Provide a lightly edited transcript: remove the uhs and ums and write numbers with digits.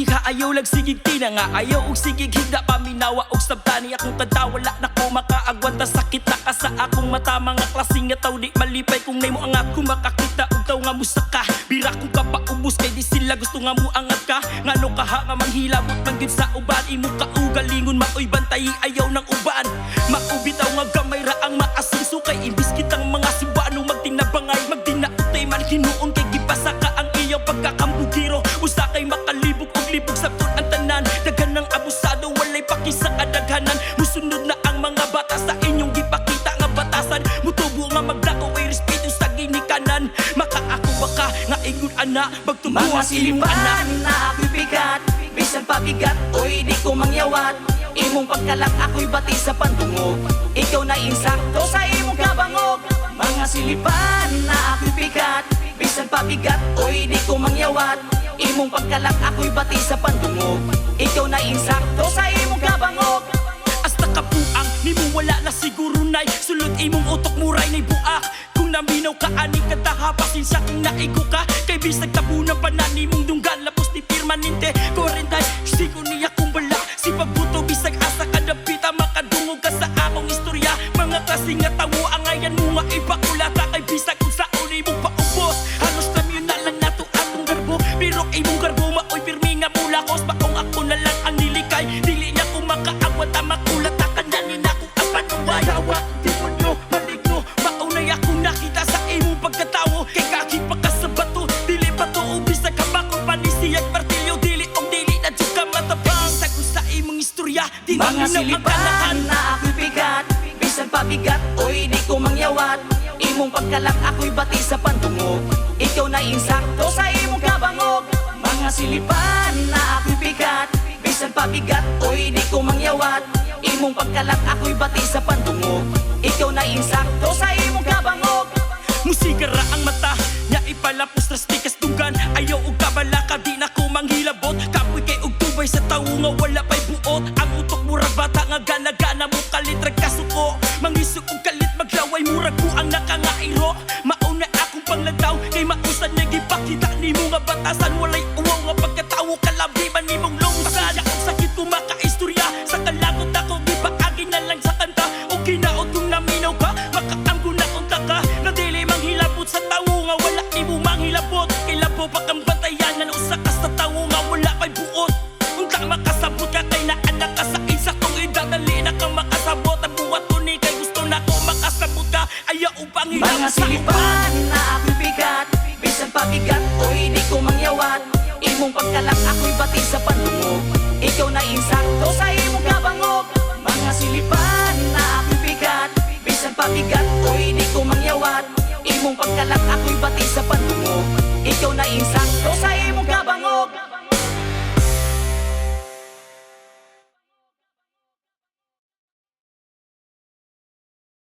diha ayaw lag sigig tina nga ayaw og sigig higda paminawa og sabtani akong tanda wala na ko makaagwanta sakit na ka sa akong mata mga klaseng nga taw di malipay kung nay mo angat ko makakita og taw nga musaka bira kong kapaubos kay di sila gusto nga mo angat ka ngano ka ha nga manghilabot man gyud sa uban imo kaugalingon maoy bantayi ayaw ng uban maubitaw nga gamay ra ang maasiso kay imbis kitang mga simbano magtinabangay magdinautay man hinuon kay gipasa ka ang iyong pagkakambugiro usa kay makalibog og libog sa tun ang tanan daghan ng abusado walay paki sa kadaghanan musunod na ang mga batas sa inyong gipakita nga batasan mutubo nga magdako ay respeto sa ginikanan makaako baka nga ingon ana mga silipan na ako'y bigat bisan pabigat oy di ko mangyawat imong pagkalak ako'y bati sa pandungog ikaw na insakto sa imong kabangog mga silipan na ako'y bigat bisan pabigat oy di ko mangyawat imong pagkalak ako'y bati sa pandungog ikaw na insakto sa imong kabangog hasta kabuang nimo wala na siguro nay sulod imong utok muray nay buak kung naminaw ka ani kanta pasinsa kung naigo ka kay bisag tabunan pa na nimong dunggan lapos ni permanente 45 niya kung bala si pagbuto bisag asa kadapita makadungog ka sa akong istorya mga klaseng nga tawo ang ayan mo nga ibakulata kay bisag kung sa uli mong paubos halos namyon na lang nato atong garbo pero imong garbo maoy pirmi nga mulakos bakong ako na lang ang nilikay dili niya kung makaawat ang makulata kananin ako ang panuway hawa demonyo maligno maunay akong nakita sa imong pagkatawo kay kaki pa ka sa bato dili bato o bisag kabakong panisiyag martilyo dili og dili na dyan ka matabang sa kung sa imong istorya di mga silipan na ako'y bigat bisan pabigat oy di ko mangyawat imong pagkalak ako'y bati sa pandungog ikaw na insakto sa imong kabangog mga silipan na ako'y bigat bisan pabigat oy di ko mangyawat imong pagkalak ako'y bati sa pandungog ikaw na insakto sa imong kabangog musika ra ang mata nya ipalapos na stikas tunggan ayaw og kabalaka di na ko manghilabot kapoy kay og tubay sa tawo nga wala pay buot ang utok murag bata nga gana-gana mo kalit rag kasuko mangisog og kalit maglaway murag ko ang nakangairo mauna akong pangladaw kay mausan na gipakita nimo nga batasan walay uwaw nga pagkatawo kalabi man nimong lungsan ang sakit ko makaistorya sa kalagot ako gipaagi na lang sa kanta o kinaot kung naminaw ka makaamgo na unta ka na dili manghilabot sa tawo nga wala imo manghilabot kay labo pa kang bantayan usa ka sa tawo nga wala pay buot unta makasabot ka kay naanak ka sa isa kong idadali na kang makasabot ang buwat ko ni kay gusto na ko makasabot ka ayaw upang mga silipan na ako'y bigat bisan pabigat oy di ko mangyawat imong pagkalak ako'y bati sa pandungog ikaw na insakto sa imong kabangog mga silipan